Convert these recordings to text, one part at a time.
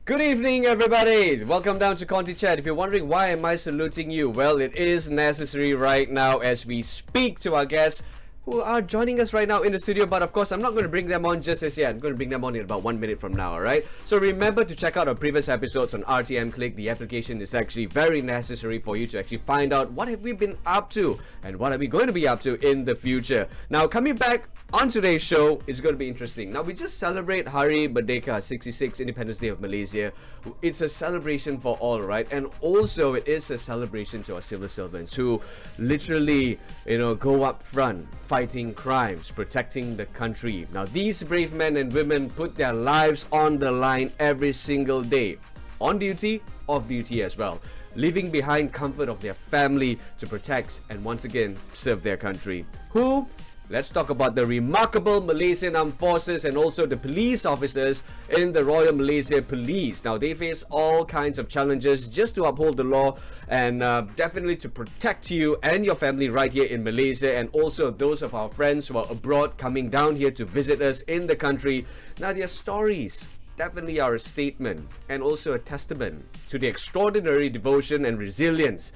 Good evening, everybody. Welcome down to Contychat. If you're wondering why am I saluting you, well, it is necessary right now as we speak to our guests who are joining us right now in the studio. But of course, I'm not going to bring them on just as yet. I'm going to bring them on in about 1 minute from now, alright? So remember to check out our previous episodes on RTM Click. The application is actually very necessary for you to actually find out what have we been up to and what are we going to be up to in the future. Now, coming back on today's show, it's going to be interesting. Now, we just celebrate Hari Merdeka, 66 Independence Day of Malaysia. It's a celebration for all, right? And also, it is a celebration to our civil servants who literally, go up front, fighting crimes, protecting the country. Now, these brave men and women put their lives on the line every single day, on duty, off duty as well, leaving behind comfort of their family to protect and once again serve their country. Who? Let's talk about the remarkable Malaysian Armed Forces and also the police officers in the Royal Malaysia Police. Now, they face all kinds of challenges just to uphold the law and definitely to protect you and your family right here in Malaysia, and also those of our friends who are abroad coming down here to visit us in the country. Now, their stories definitely are a statement and also a testament to the extraordinary devotion and resilience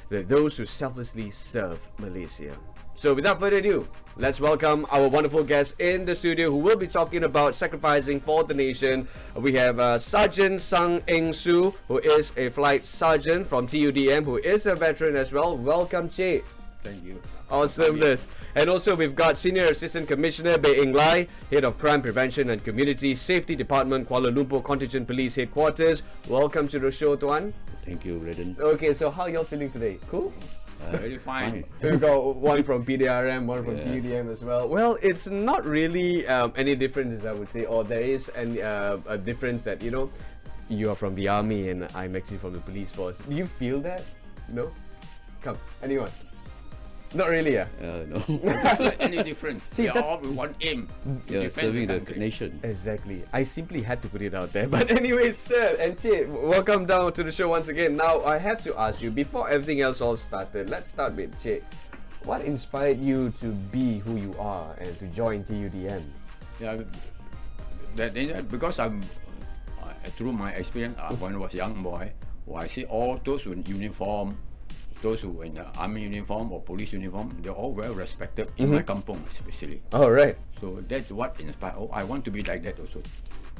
that those who selflessly serve Malaysia. So without further ado, let's welcome our wonderful guests in the studio who will be talking about sacrificing for the nation. We have Sergeant Sang Eng Su, who is a flight sergeant from TUDM, who is a veteran as well. Welcome, Che. Thank you. Awesomeness. And also we've got Senior Assistant Commissioner Bae Eng Lai, Head of Crime Prevention and Community Safety Department, Kuala Lumpur Contingent Police Headquarters. Welcome to the show, Tuan. Thank you, Redden. Okay, so how y'all feeling today? Cool? Very fine. We've got one from PDRM, one from TUDM as well. Well, it's not really any difference, I would say, or there is a difference that, you are from the army and I'm actually from the police force. Do you feel that? No? Come, anyone? Not really, yeah? No. It's like any difference. See, We are that's- all with one aim. Yeah, Defend serving the country. nation. Exactly. I simply had to put it out there. But anyways, sir and Che, welcome down to the show once again. Now, I have to ask you, before everything else all started, let's start with Che. What inspired you to be who you are and to join TUDM? Yeah, because through my experience when I was a young boy, I see all those in uniform, those who in the army uniform or police uniform, they're all well respected in my kampong especially. Oh, right. So that's what inspired. Oh, I want to be like that also.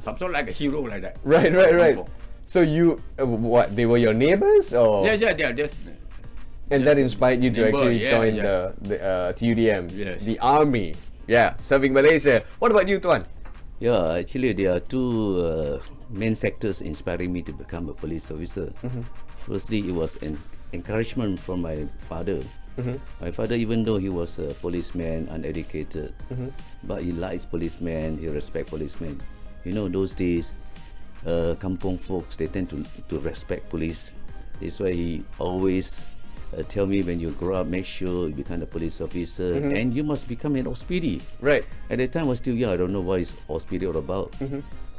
Some sort of like a hero like that. Right. Kampong. So you, what, they were your neighbors or? Yes, they are just. And that inspired you to neighbor, actually yeah, join yeah. the TUDM, Yes. the army. Yeah, serving Malaysia. What about you, Tuan? Yeah, actually there are two main factors inspiring me to become a police officer. Firstly, it was an encouragement from my father. My father, even though he was a policeman, uneducated, but he likes policemen, he respects policemen. Those days, kampong folks, they tend to respect police. That's why he always tell me, when you grow up, make sure you become a police officer and you must become an OSPD. Right. At that time I was still young, I don't know what is OSPD all about.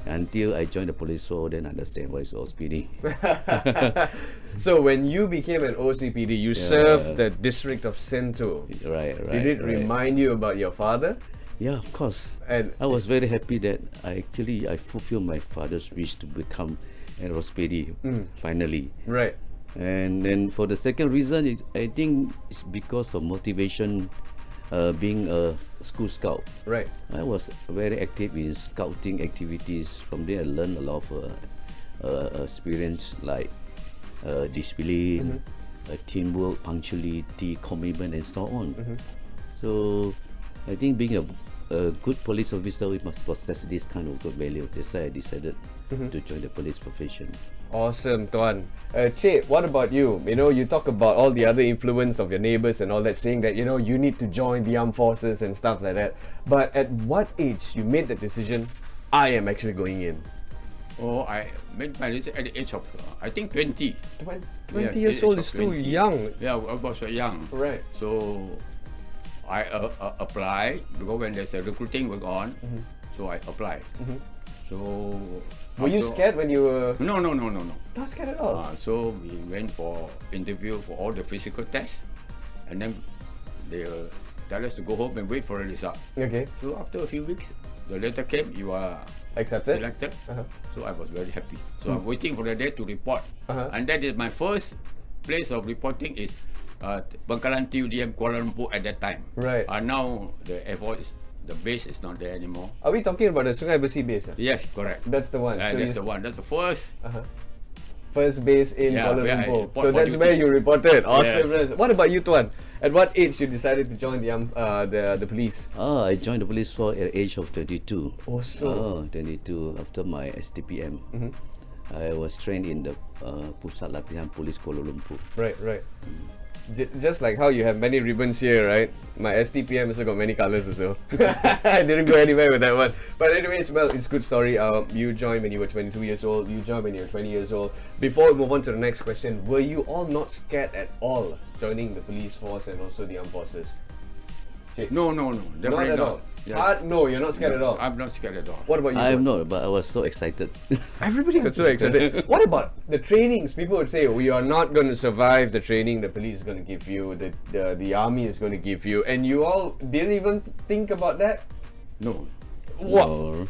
Until I joined the police force, then I understand what is OSPD. So when you became an OCPD, you served the district of Sentul. Right. Did it remind you about your father? Yeah, of course. And I was very happy that I fulfilled my father's wish to become an OSPD finally. right. And then for the second reason, I think it's because of motivation, being a school scout. Right. I was very active in scouting activities. From there, I learned a lot of experience like discipline, teamwork, punctuality, commitment, and so on. So, I think being a good police officer, we must possess this kind of good value. That's why I decided to join the police profession. Awesome, Tuan. Che, what about you? You talk about all the other influence of your neighbors and all that, saying that, you need to join the armed forces and stuff like that. But at what age you made the decision, I am actually going in? Oh, I made my decision at the age of, I think 20. 20 Yeah, years age old of is too 20. young. Yeah, I was young. Right. So I applied because when there's a recruiting going on, so I applied. So Were you scared when you were... No. Not scared at all? So we went for interview for all the physical tests, and then they tell us to go home and wait for a result. Okay. So after a few weeks, the letter came, you are Accepted? selected. So I was very happy. So Hmm. I'm waiting for the day to report. And that is my first place of reporting is Bangkalan TUDM Kuala Lumpur at that time. Right. Now the Air Force, the base is not there anymore. Are we talking about the Sungai Besi base? Yes, correct. That's the one. So That's you the one. That's the first. First base in Yeah, Kuala where I Lumpur. report So for that's duty. where you reported. Awesome. Yes. What about you, Tuan? At what age you decided to join the police? I joined the police force at the age of 22. Oh, so. 22 after my STPM. I was trained in the Pusat Latihan Police Kuala Lumpur. Right, right. Just like how you have many ribbons here, right? My STPM also got many colors also. I didn't go anywhere with that one. But anyways, well, it's a good story. You joined when you were 22 years old. You joined when you were 20 years old. Before we move on to the next question, were you all not scared at all joining the police force and also the armed forces? No, Not definitely at all. No, you're not scared at all. I'm not scared at all. What about you? I'm Tuan? not, but I was so excited. Everybody got so excited. What about the trainings? People would say, we are not going to survive the training the police is going to give you, the army is going to give you, and you all didn't even think about that? No. What? No.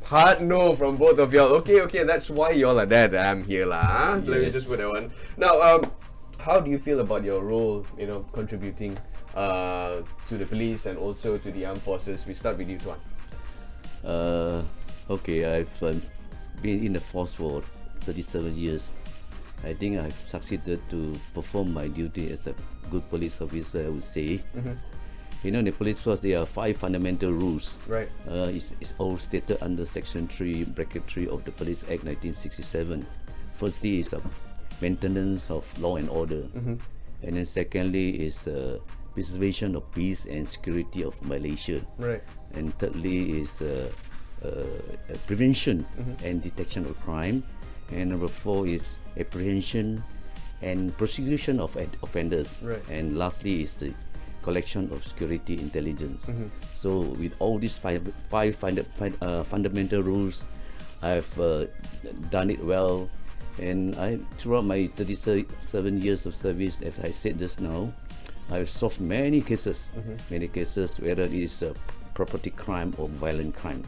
Hard no from both of y'all. Okay, that's why y'all are there. I'm here lah. Let me just put that one. Now, how do you feel about your role, contributing to the police and also to the armed forces? We start with you, Tuan. Okay, I've been in the force for 37 years. I think I've succeeded to perform my duty as a good police officer, I would say. In the police force, there are 5 fundamental rules. Right. It's all stated under Section 3, Bracket 3 of the Police Act 1967. Firstly is maintenance of law and order. And then secondly is preservation of peace and security of Malaysia. Right. And thirdly is prevention and detection of crime. And number 4 is apprehension and prosecution of offenders. Right. And lastly is the collection of security intelligence. So with all these five fundamental rules, I've done it well. And throughout my 37 years of service, as I said just now, I've solved many cases, whether it is property crime or violent crime.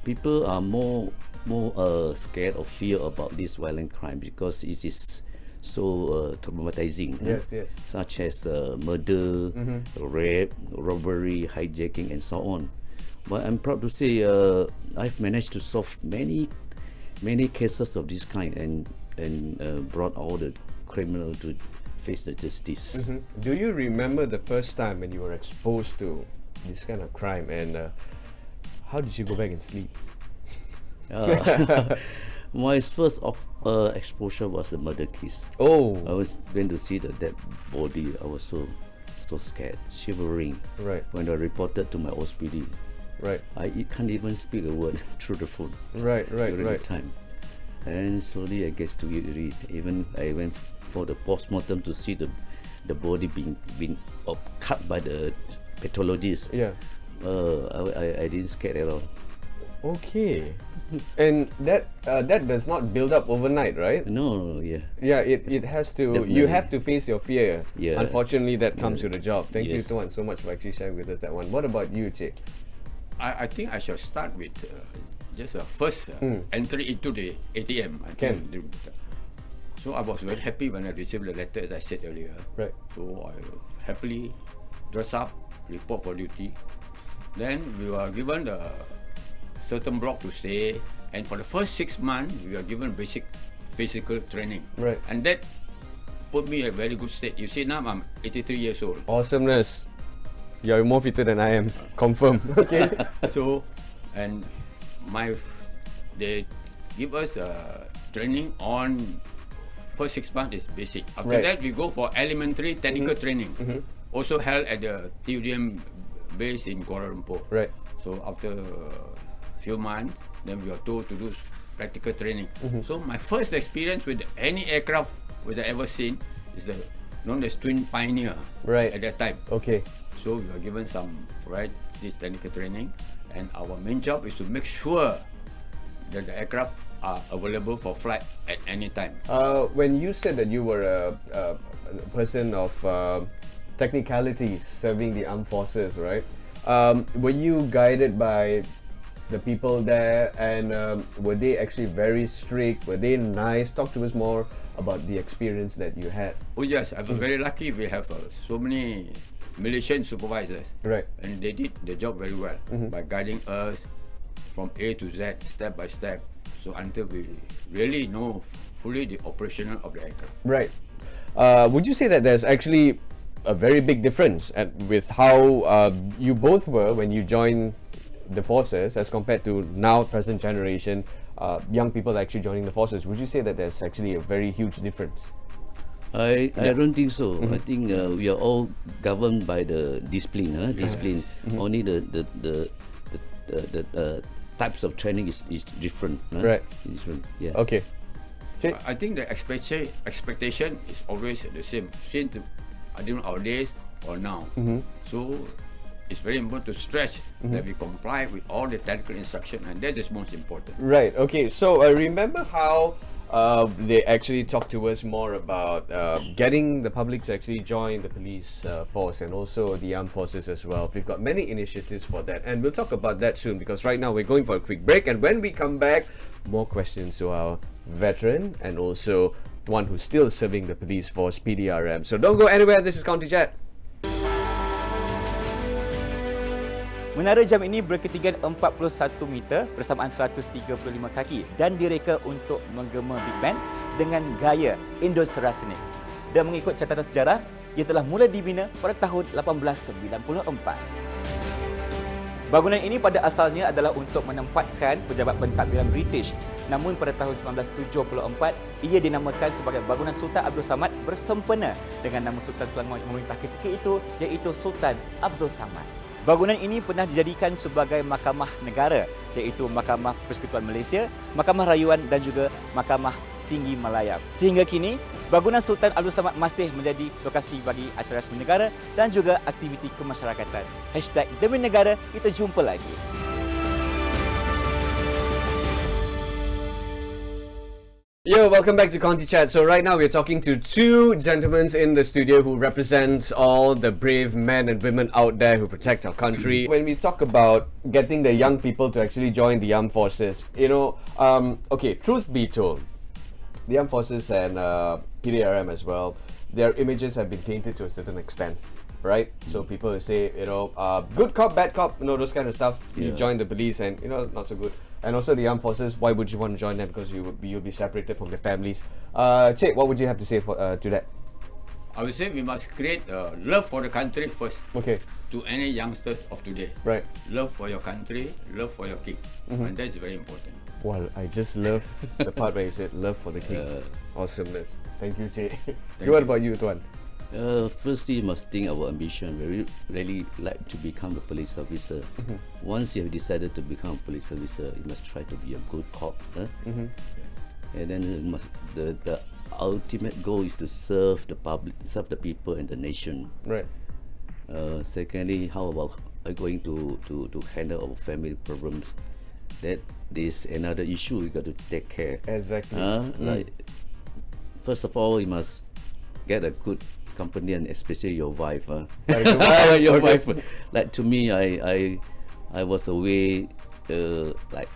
People are more scared or fear about this violent crime because it is so traumatizing. Yes. Such as murder, rape, robbery, hijacking, and so on. But I'm proud to say I've managed to solve many cases of this kind and brought all the criminal to face the justice. Do you remember the first time when you were exposed to this kind of crime, and how did you go back and sleep? My first exposure was a murder case. Oh, I went to see the dead body. I was so scared, shivering. right, When I reported to my OSPD, right, I can't even speak a word through the phone right, during the right. time. And slowly I get to it. Even I went for the post-mortem to see the body being cut by the pathologist. Yeah. I didn't scare at all. Okay. And that does not build up overnight, right? No, yeah. Yeah, it has to. Definitely. You have to face your fear. Yeah. Unfortunately, that comes with the job. Thank you, Yes. Tuan, so much for actually sharing with us that one. What about you, Che? I think I shall start with just a first entry into the ATM. I Can. think. So I was very happy when I received the letter, as I said earlier. Right. So I happily dress up, report for duty. Then we were given the certain block to stay, and for the first 6 months we were given basic physical training. Right. And that put me in a very good state. You see, now I'm 83 years old. Awesomeness. You're more fitter than I am. Confirm. Okay. So, and they give us training on first 6 months is basic. After Right. that, we go for elementary technical training. Also held at the TUDM base in Kuala Lumpur. Right. So after a few months, then we are told to do practical training. So my first experience with any aircraft which I ever seen is the known as Twin Pioneer. Right. At that time. Okay. So we were given this technical training, and our main job is to make sure that the aircraft are available for flight at any time. When you said that you were a person of technicalities serving the armed forces, right? Were you guided by the people there, and were they actually very strict? Were they nice? Talk to us more about the experience that you had. Oh yes, I'm very lucky. We have so many Malaysian supervisors, Right. and they did the job very well by guiding us from A to Z, step by step, so until we really know fully the operational of the aircraft. Right. Would you say that there's actually a very big difference with how you both were when you joined the forces as compared to now present generation young people actually joining the forces? Would you say that there's actually a very huge difference? I don't think so. I think we are all governed by the discipline. Discipline. Only the types of training is different. Right. Different. Yeah. Okay. I think the expectation is always the same since during our days or now. So it's very important to stress that we comply with all the technical instruction, and that is most important. Right. Okay. So remember how they actually talked to us more about getting the public to actually join the police force and also the armed forces as well. We've got many initiatives for that, and we'll talk about that soon, because right now we're going for a quick break, and when we come back, more questions to our veteran and also the one who's still serving the police force, PDRM. So don't go anywhere. This is Contychat. Menara jam ini berketinggian 41 meter bersamaan 135 kaki dan direka untuk menggema Big Band dengan gaya Indo-Serasinik. Dan mengikut catatan sejarah, ia telah mula dibina pada tahun 1894. Bangunan ini pada asalnya adalah untuk menempatkan pejabat pentadbiran British. Namun pada tahun 1974, ia dinamakan sebagai Bangunan Sultan Abdul Samad bersempena dengan nama Sultan selama memerintah ketika itu, iaitu Sultan Abdul Samad. Bangunan ini pernah dijadikan sebagai mahkamah negara, iaitu Mahkamah Persekutuan Malaysia, Mahkamah Rayuan dan juga Mahkamah Tinggi Malaya. Sehingga kini, bangunan Sultan Abdul Samad masih menjadi lokasi bagi acara resmi negara dan juga aktiviti kemasyarakatan. #Demi Negara, kita jumpa lagi. Yo, welcome back to Contychat. So right now we're talking to two gentlemen in the studio who represent all the brave men and women out there who protect our country. When we talk about getting the young people to actually join the armed forces, okay, truth be told, the armed forces and PDRM as well, their images have been tainted to a certain extent, right? So people will say, good cop, bad cop, those kind of stuff. You join the police and, not so good. And also the armed forces, why would you want to join them? Because you'll be separated from their families. Che, what would you have to say to that? I would say we must create love for the country first. Okay. To any youngsters of today. Right. Love for your country, love for your king. And that is very important. Well, I just love the part where you said love for the king. Awesomeness. Thank you, Che. What about you, Tuan? Firstly, you must think our ambition. We really like to become a police officer. Once you have decided to become a police officer, you must try to be a good cop. And then the ultimate goal is to serve the public, serve the people and the nation. Right. Secondly, how about going to handle our family problems? That is another issue we got to take care. Exactly. Like, first of all, you must get a good company, and especially your wife. Your wife. Like, to me, I was away like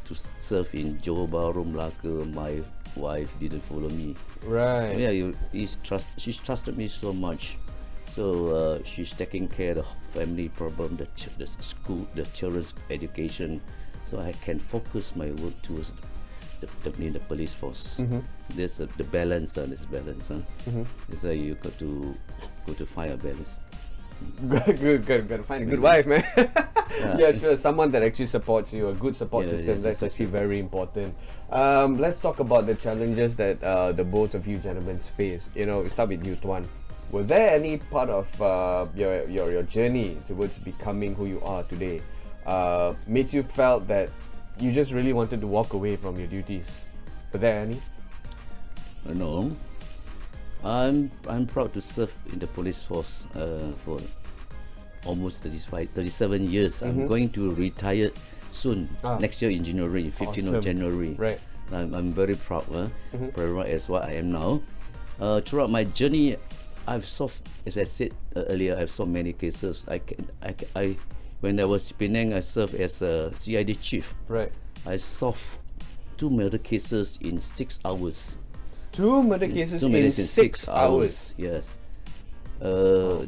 to serve in Johor Bahru, Melaka. My wife didn't follow me. Right. Yeah, she's trusted me so much. So she's taking care of the family problem, the school, the children's education. So I can focus my work towards the police force. There's the balance. There's balance. That's why you got to find a balance. Good. Gotta find a good wife, man. Yeah, sure. Someone that actually supports you, a good support system. That's actually very important. Let's talk about the challenges that the both of you gentlemen face. We start with you, Tuan. Was there any part of your journey towards becoming who you are today made you felt that you just really wanted to walk away from your duties? Was there any? No. I'm proud to serve in the police force for almost 37 years. I'm going to retire soon, next year in January, 15th of January. Right. I'm very proud, proud as what I am now. Throughout my journey, I've solved, as I said earlier, I've solved many cases. when I was Penang, I served as a CID chief. Right. I solved 2 murder cases in 6 hours. 2 murder cases Two in murders 6 hours. Yes. The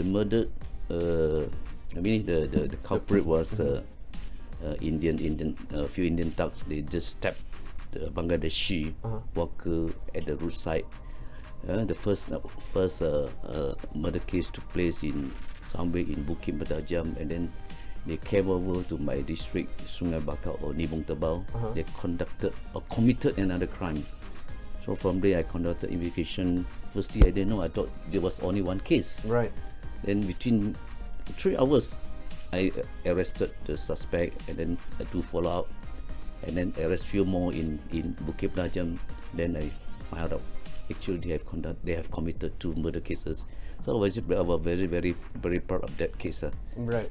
murder. I mean the culprit was Indian. A few Indian thugs. They just stabbed the Bangladeshi worker at the roadside. The first murder case took place in somewhere in Bukit Bertajam, and then they came over to my district, Sungai Bakar or Nibong Tebau. They conducted or committed another crime. So from there I conducted investigation. Firstly I didn't know, I thought there was only one case. Right. Then within 3 hours I arrested the suspect, and then I do follow up, and then arrest few more in Bukit Bertajam. Then I found out actually they have committed 2 murder cases. So I was very proud of that case. Right.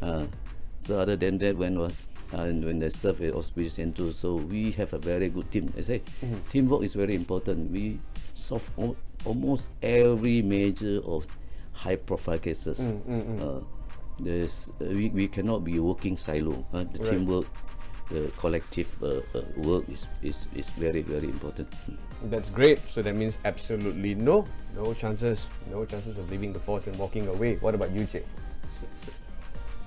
So other than that, when I served at Hospital Centre, so we have a very good team. I say teamwork is very important. We solve almost every major or high profile cases. We cannot be working silo. The teamwork, the collective work is very important. That's great. So that means absolutely no chances of leaving the force and walking away. What about you, Jay?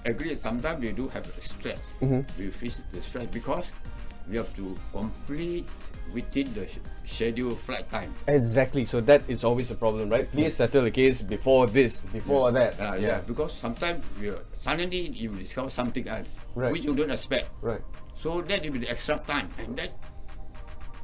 Agree. Sometimes we do have stress. We face the stress because we have to complete within the scheduled flight time. Exactly. So that is always a problem, right? Please settle the case before this, before that. Because sometimes suddenly you discover something else which you don't expect. Right. So that will be the extra time, and that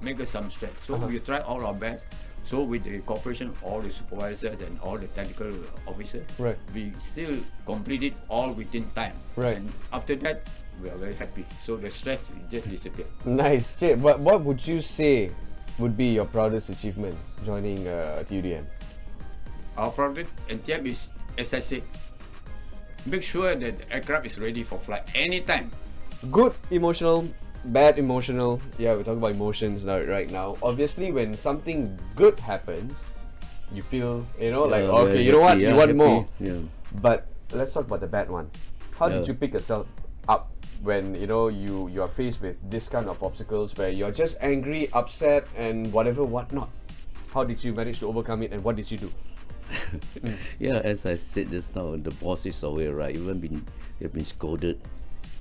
make us some stress. So we try all our best. So with the cooperation of all the supervisors and all the technical officers, right, we still complete it all within time. Right. And after that, we are very happy. So the stress will just disappear. Nice. Jay, what would you say would be your proudest achievement joining TUDM? Our proudest achievement is, as I said, make sure that the aircraft is ready for flight anytime. Good emotional, bad emotional. Yeah, we're talking about emotions right now. Obviously, when something good happens, you feel, like, okay, you know what, you want happy. more. Yeah. But let's talk about the bad one. How did you pick yourself up when you are faced with this kind of obstacles where you're just angry, upset, and whatnot? How did you manage to overcome it, and what did you do? Yeah, as I said just now, the boss is always right. You've been scolded.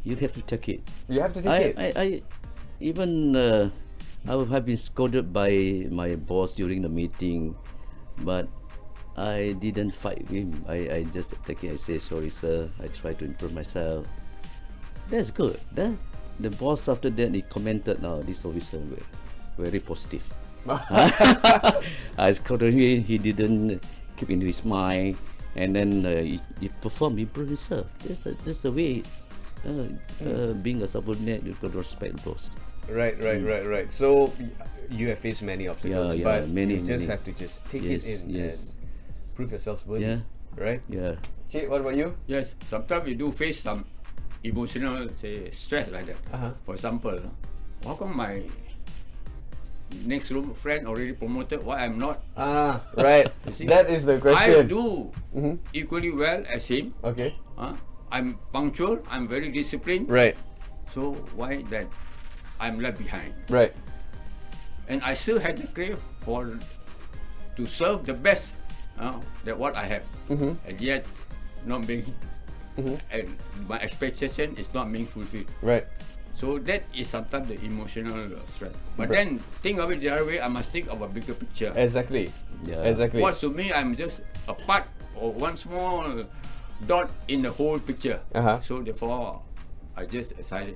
You have to take it. You have to take it. I have been scolded by my boss during the meeting, but I didn't fight with him. I just take it. I say, sorry sir, I try to improve myself. That's good. The boss after that, he commented, now this officer very positive. I scolded him, he didn't keep into his mind, and then he performed, improve himself. That's the way. Being a subordinate, you got to respect the boss. Right. So you have faced many obstacles, but many, you just many. have to just take it in and prove yourselves worthy. Yeah. Right? Yeah. Che, what about you? Yes, sometimes we do face some emotional, stress like that. For example, how come my next room friend already promoted, why I'm not? Right. See, that is the question. I do equally well as him. Okay. I'm punctual, I'm very disciplined. Right. So why that I'm left behind? Right. And I still had the crave to serve the best that what I have. And yet not being and my expectation is not being fulfilled. Right. So that is sometimes the emotional stress. But then think of it the other way, I must think of a bigger picture. Exactly. Yeah. Exactly. What to me, I'm just a part or one small dot in the whole picture. So therefore, I just decided.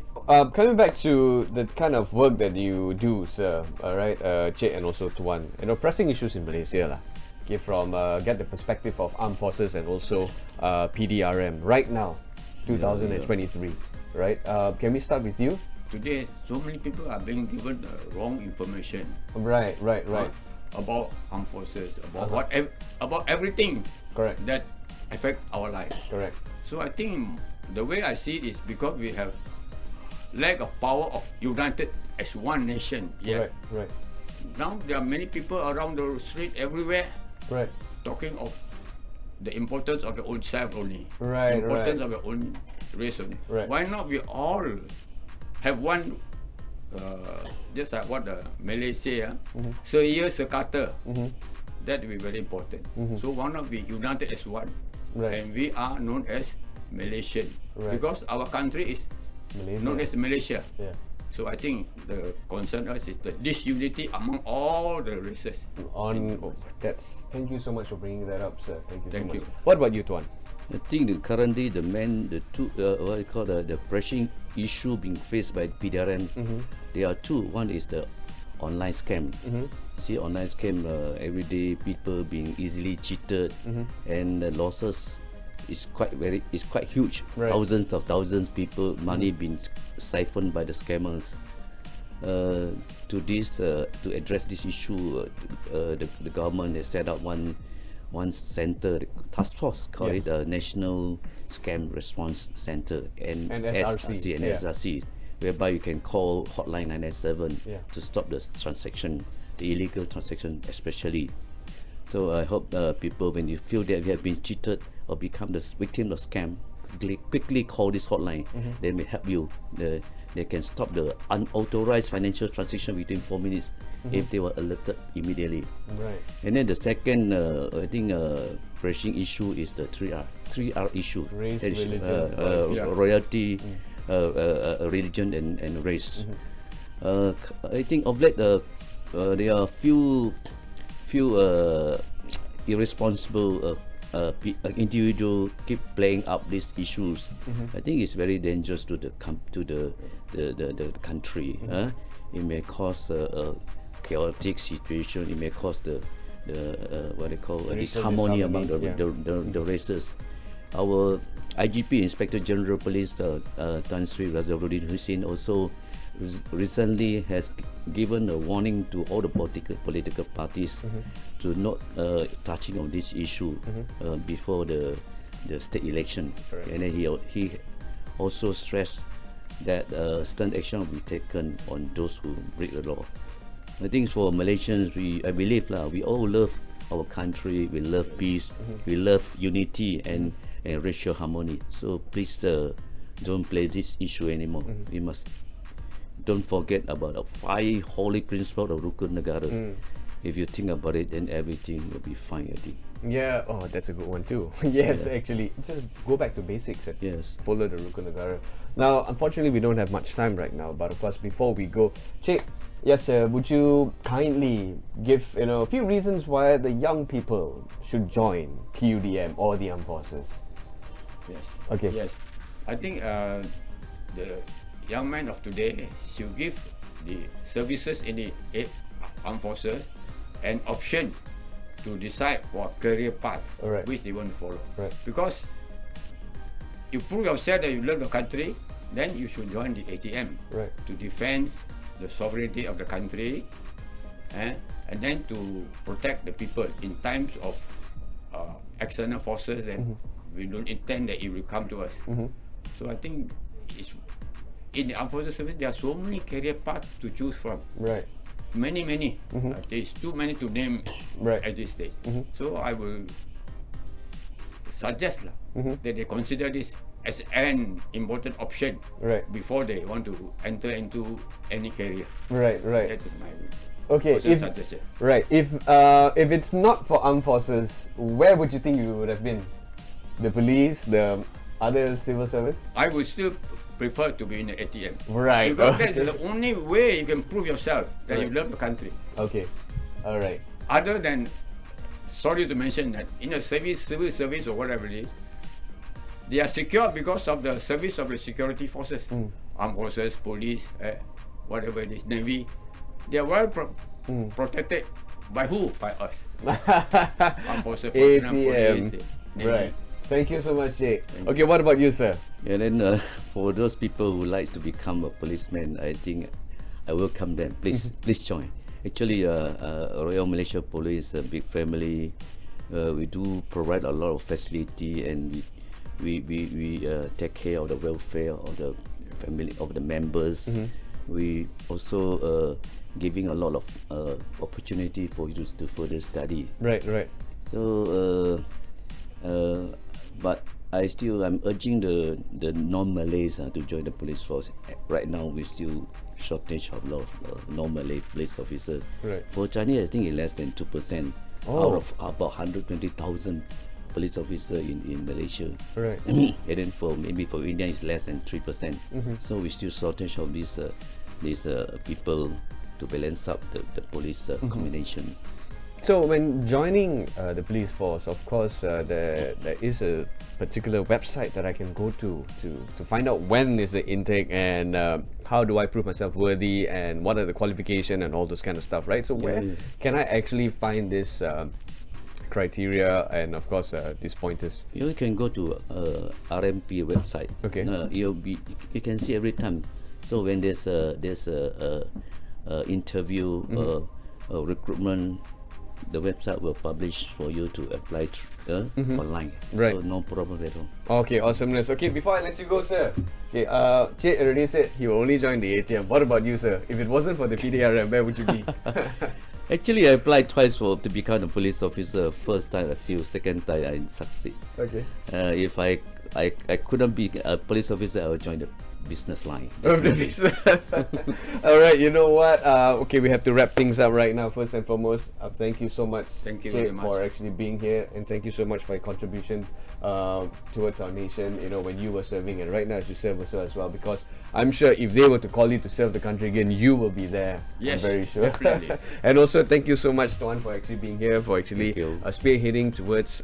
Coming back to the kind of work that you do, sir, alright, Che and also Tuan, pressing issues in Malaysia lah. Okay, from get the perspective of armed forces and also PDRM right now, 2023, right? Can we start with you? Today, so many people are being given the wrong information. Right. About armed forces, about about everything. Correct. That affect our life. Correct. So I think the way I see it is because we have lack of power of united as one nation. Yeah. Right. Now there are many people around the street everywhere. Right. Talking of the importance of your own self only. Right. Importance of your own race only. Right. Why not we all have one, just like what the Malay say, seya sekata. That will be very important. So why not we united as one? Right. And we are known as Malaysian. Right. Because our country is known as Malaysia. Yeah. So I think the concern us is that this unity among all the races. Thank you so much for bringing that up, sir. Thank you so Thank much. you. What about you, Tuan? I think that currently the two what you call the pressing issue being faced by PDRM, there are two. One is the online scam. See, online scam every day people being easily cheated, and the losses is quite huge. Right. Thousands people money being siphoned by the scammers. To address this issue, the government has set up one center, task force, call Yes. it National Scam Response Center, NSRC, NSRC, whereby you can call hotline 997 Yeah. to stop the transaction, the illegal transaction especially. So I hope people, when you feel that you have been cheated or become the victim of scam, quickly call this hotline. They may help you. They can stop the unauthorized financial transaction within 4 minutes if they were alerted immediately. Right. And then the second, I think, pressing issue is the 3R issue. Race, That is, religion, royalty, religion, and race. I think of late there are few irresponsible individual keep playing up these issues. I think it's very dangerous to the country. It may cause a chaotic situation. It may cause the what they call disharmony among the races. Our IGP, Inspector General Police, Tan Sri Razarudin Hussein, also recently has given a warning to all the political parties to not touching on this issue before the state election. Correct. And then he also stressed that stern action will be taken on those who break the law. I think for Malaysians, I believe we all love our country. We love peace. We love unity and racial harmony. So please don't play this issue anymore. We must don't forget about the 5 holy principles of Rukun Negara. If you think about it, then everything will be fine, I think. Yeah, that's a good one too. Yes, actually, just go back to basics and Yes. follow the Rukun Negara. Now, unfortunately, we don't have much time right now, but of course, before we go, Cik, yes, sir, would you kindly give a few reasons why the young people should join PUDM or the Armed Forces? Yes. Okay. Yes. I think the young men of today should give the services in the armed forces an option to decide for a career path Alright. which they want to follow. Right. Because you prove yourself that you love the country, then you should join the ATM Right. to defend the sovereignty of the country, and then to protect the people in times of external forces that we don't intend that it will come to us. So I think in the armed forces service there are so many career paths to choose from. Right. Many. There's too many to name Right. at this stage. So I will suggest that they consider this as an important option Right. before they want to enter into any career. Right. That is my Okay. personal If suggestion. Right. If it's not for armed forces, where would you think you would have been? The police, the other civil service? I would still prefer to be in the ATM. Right. Because that's the only way you can prove yourself that you Right. love the country. Okay. All right. Other than, sorry to mention that, in a civil service or whatever it is, they are secure because of the service of the security forces, armed forces, police, whatever it is, Navy. They are well protected by who? By us. Armed forces, personnel, ATM. police, Navy. Right. Thank you so much, Jake. Okay, what about you, sir? And then for those people who likes to become a policeman, I think I welcome them. Please join. Actually, Royal Malaysia Police, a big family. We do provide a lot of facility, and we take care of the welfare of the family, of the members. We also giving a lot of opportunity for you to further study. Right. So, but I'm urging the non-Malays to join the police force. Right now, we still shortage of lot of non-Malay police officers. Right. For Chinese, I think it's less than 2% out of about 120,000 police officers in Malaysia. Right. And then for India, it's less than 3%. So we still shortage of these people to balance up the police combination. So when joining the police force, of course, there is a particular website that I can go to find out when is the intake and how do I prove myself worthy and what are the qualification and all those kind of stuff, right? So where can I actually find this criteria and of course these pointers? You can go to RMP website. Okay. You can see every time. So when there's a interview recruitment, the website will publish for you to apply online. Right. So no problem at all. Okay, awesomeness. Okay, before I let you go, sir. Okay, Cik already said he will only join the ATM. What about you, sir? If it wasn't for the PDRM, where would you be? Actually, I applied twice to become a police officer. First time I failed, second time I succeed. Okay. If I couldn't be a police officer, I would join the business line. All right, you know what? Okay, we have to wrap things up right now. First and foremost, thank you so much, Thank you Cik, very much. for actually being here, and thank you so much for your contribution towards our nation. You know, when you were serving, and right now as you serve also as well. Because I'm sure if they were to call you to serve the country again, you will be there. Yes, I'm very sure. definitely. And also, thank you so much, Tuan, for actually being here, for actually Thank you. spearheading towards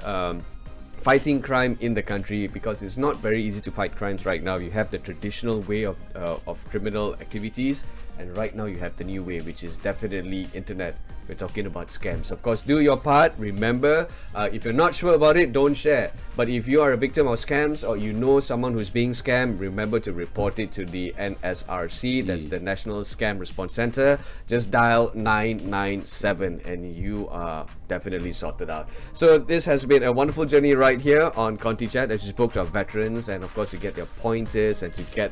fighting crime in the country, because it's not very easy to fight crimes right now. You have the traditional way of criminal activities, and right now you have the new way, which is definitely internet. We're talking about scams. Of course, do your part. Remember, if you're not sure about it, don't share. But if you are a victim of scams or you know someone who's being scammed, remember to report it to the NSRC. That's the National Scam Response Center. Just dial 997 and you are definitely sorted out. So this has been a wonderful journey right here on Contychat, as you spoke to our veterans, and of course you get their pointers and to get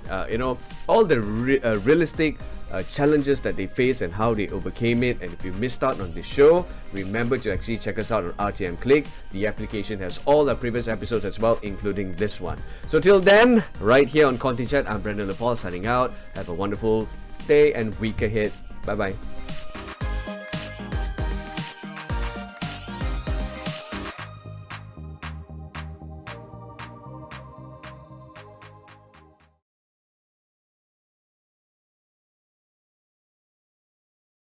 all the realistic challenges that they face and how they overcame it. And if you missed out on this show, remember to actually check us out on RTM Click. The application has all our previous episodes as well, including this one. So till then, right here on ContyChat, I'm Brendan Lepal signing out. Have a wonderful day and week ahead. Bye bye.